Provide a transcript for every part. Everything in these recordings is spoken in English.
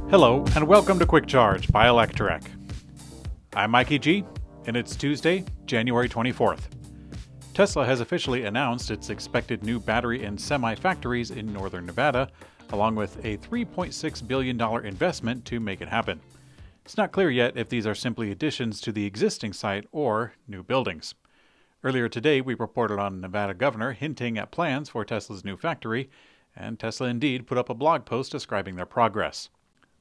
Hello, and welcome to Quick Charge by Electrek. I'm Mikey G, and it's Tuesday, January 24th. Tesla has officially announced its expected new battery and semi-factories in northern Nevada, along with a $3.6 billion investment to make it happen. It's not clear yet if these are simply additions to the existing site or new buildings. Earlier today, we reported on Nevada governor hinting at plans for Tesla's new factory, and Tesla indeed put up a blog post describing their progress.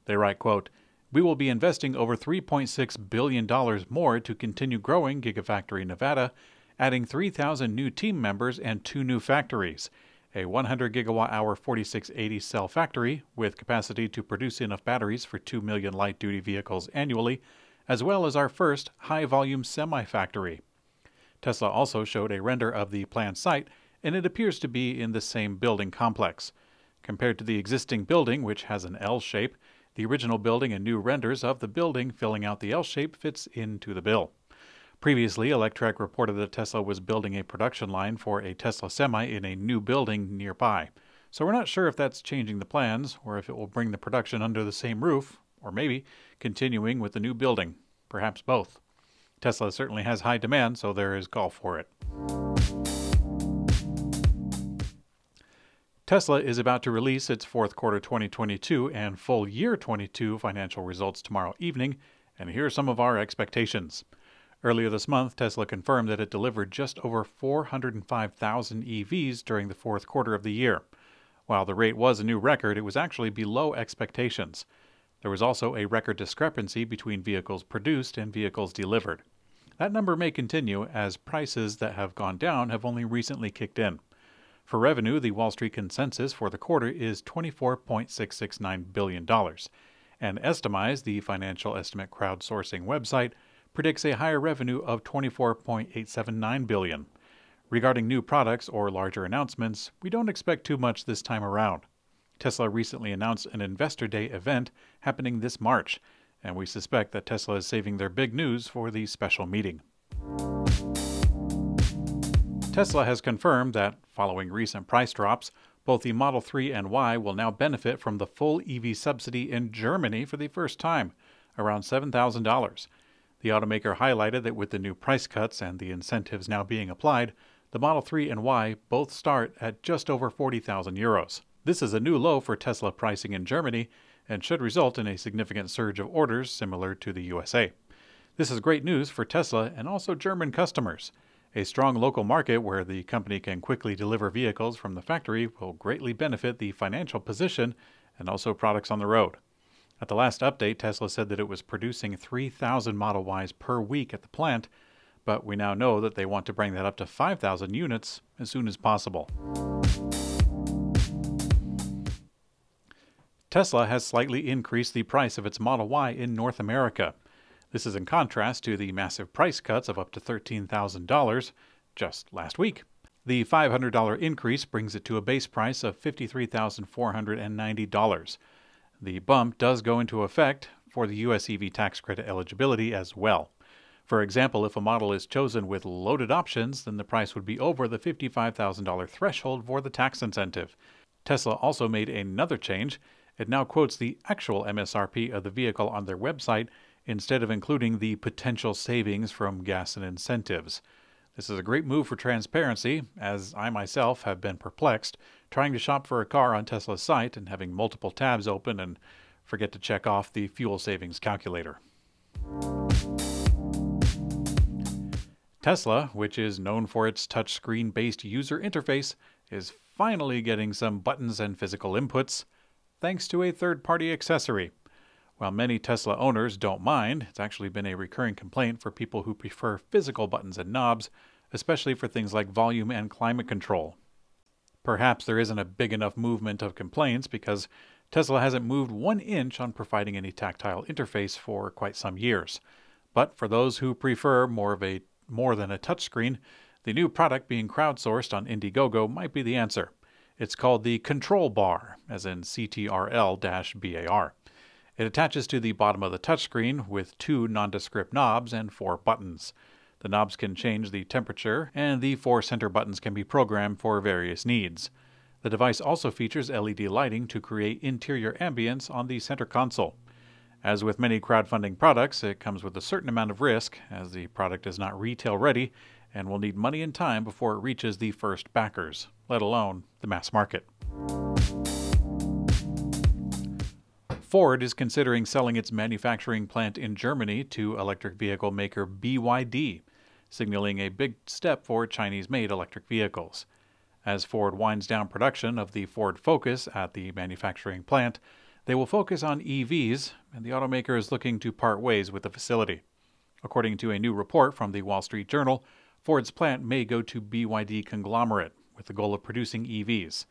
They write, quote, "We will be investing over $3.6 billion more to continue growing Gigafactory Nevada, adding 3,000 new team members and 2 new factories, a 100 gigawatt-hour 4680 cell factory with capacity to produce enough batteries for 2 million light-duty vehicles annually, as well as our first high-volume semi-factory." Tesla also showed a render of the planned site, and it appears to be in the same building complex. Compared to the existing building, which has an L shape, the original building and new renders of the building filling out the L shape fits into the bill. Previously, Electrek reported that Tesla was building a production line for a Tesla Semi in a new building nearby. So we're not sure if that's changing the plans, or if it will bring the production under the same roof, or maybe continuing with the new building. Perhaps both. Tesla certainly has high demand, so there is call for it. Tesla is about to release its fourth quarter 2022 and full year 22 financial results tomorrow evening, and here are some of our expectations. Earlier this month, Tesla confirmed that it delivered just over 405,000 EVs during the fourth quarter of the year. While the rate was a new record, it was actually below expectations. There was also a record discrepancy between vehicles produced and vehicles delivered. That number may continue as prices that have gone down have only recently kicked in. For revenue, the Wall Street consensus for the quarter is $24.669 billion, and Estimize, the financial estimate crowdsourcing website, predicts a higher revenue of $24.879 billion. Regarding new products or larger announcements, we don't expect too much this time around. Tesla recently announced an Investor Day event happening this March, and we suspect that Tesla is saving their big news for the special meeting. Tesla has confirmed that, following recent price drops, both the Model 3 and Y will now benefit from the full EV subsidy in Germany for the first time, around $7,000. The automaker highlighted that with the new price cuts and the incentives now being applied, the Model 3 and Y both start at just over 40,000 euros. This is a new low for Tesla pricing in Germany and should result in a significant surge of orders similar to the USA. This is great news for Tesla and also German customers. A strong local market where the company can quickly deliver vehicles from the factory will greatly benefit the financial position and also products on the road. At the last update, Tesla said that it was producing 3,000 Model Ys per week at the plant, but we now know that they want to bring that up to 5,000 units as soon as possible. Tesla has slightly increased the price of its Model Y in North America. This is in contrast to the massive price cuts of up to $13,000 just last week. The $500 increase brings it to a base price of $53,490. The bump does go into effect for the U.S. EV tax credit eligibility as well. For example, if a model is chosen with loaded options, then the price would be over the $55,000 threshold for the tax incentive. Tesla also made another change. It now quotes the actual MSRP of the vehicle on their website instead of including the potential savings from gas and incentives. This is a great move for transparency, as I myself have been perplexed trying to shop for a car on Tesla's site and having multiple tabs open and forget to check off the fuel savings calculator. Tesla, which is known for its touchscreen-based user interface, is finally getting some buttons and physical inputs, thanks to a third-party accessory. While many Tesla owners don't mind, it's actually been a recurring complaint for people who prefer physical buttons and knobs, especially for things like volume and climate control. Perhaps there isn't a big enough movement of complaints because Tesla hasn't moved 1 inch on providing any tactile interface for quite some years. But for those who prefer more than a touchscreen, the new product being crowdsourced on Indiegogo might be the answer. It's called the Control Bar, as in CTRL-BAR. It attaches to the bottom of the touchscreen with 2 nondescript knobs and 4 buttons. The knobs can change the temperature, and the 4 center buttons can be programmed for various needs. The device also features LED lighting to create interior ambience on the center console. As with many crowdfunding products, it comes with a certain amount of risk, as the product is not retail ready and will need money and time before it reaches the first backers, let alone the mass market. Ford is considering selling its manufacturing plant in Germany to electric vehicle maker BYD, signaling a big step for Chinese-made electric vehicles. As Ford winds down production of the Ford Focus at the manufacturing plant, they will focus on EVs, and the automaker is looking to part ways with the facility. According to a new report from the Wall Street Journal, Ford's plant may go to BYD conglomerate with the goal of producing EVs.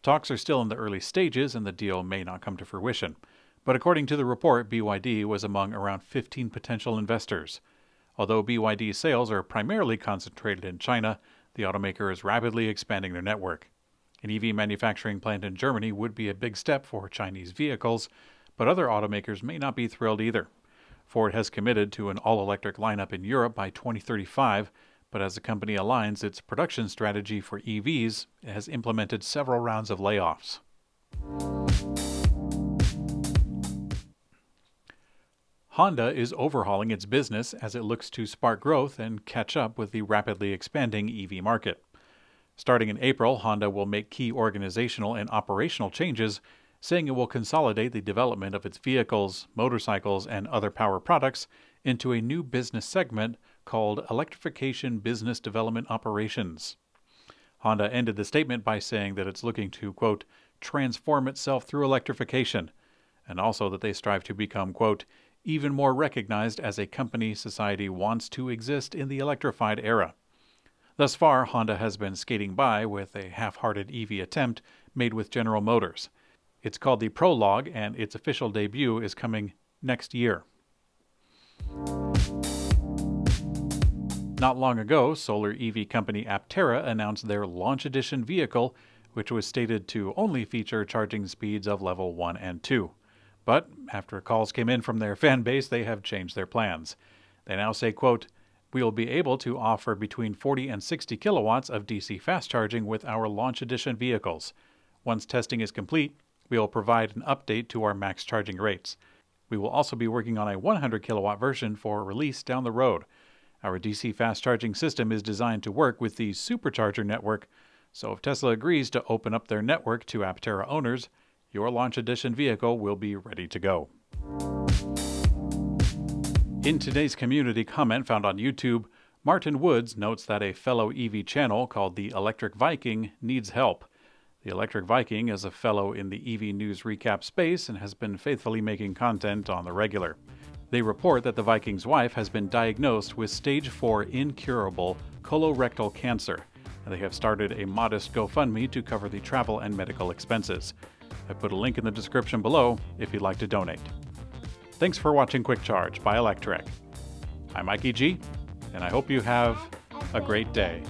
Talks are still in the early stages and the deal may not come to fruition. But according to the report, BYD was among around 15 potential investors. Although BYD sales are primarily concentrated in China, the automaker is rapidly expanding their network. An EV manufacturing plant in Germany would be a big step for Chinese vehicles, but other automakers may not be thrilled either. Ford has committed to an all-electric lineup in Europe by 2035, but as the company aligns its production strategy for EVs, it has implemented several rounds of layoffs. Honda is overhauling its business as it looks to spark growth and catch up with the rapidly expanding EV market. Starting in April, Honda will make key organizational and operational changes, saying it will consolidate the development of its vehicles, motorcycles, and other power products into a new business segment called Electrification Business Development Operations. Honda ended the statement by saying that it's looking to, quote, transform itself through electrification, and also that they strive to become, quote, even more recognized as a company society wants to exist in the electrified era. Thus far, Honda has been skating by with a half-hearted EV attempt made with General Motors. It's called the Prologue, and its official debut is coming next year. Not long ago, solar EV company Aptera announced their Launch Edition vehicle, which was stated to only feature charging speeds of level 1 and 2. But after calls came in from their fan base, they have changed their plans. They now say, quote, we will be able to offer between 40 and 60 kilowatts of DC fast charging with our Launch Edition vehicles. Once testing is complete, we will provide an update to our max charging rates. We will also be working on a 100 kilowatt version for release down the road. Our DC fast charging system is designed to work with the supercharger network, so if Tesla agrees to open up their network to Aptera owners, your Launch Edition vehicle will be ready to go. In today's community comment found on YouTube, Martin Woods notes that a fellow EV channel called the Electrek Viking needs help. The Electrek Viking is a fellow in the EV news recap space and has been faithfully making content on the regular. They report that the Viking's wife has been diagnosed with stage 4 incurable colorectal cancer, and they have started a modest GoFundMe to cover the travel and medical expenses. I put a link in the description below if you'd like to donate. Thanks for watching Quick Charge by Electrek. I'm Mikey G, and I hope you have a great day.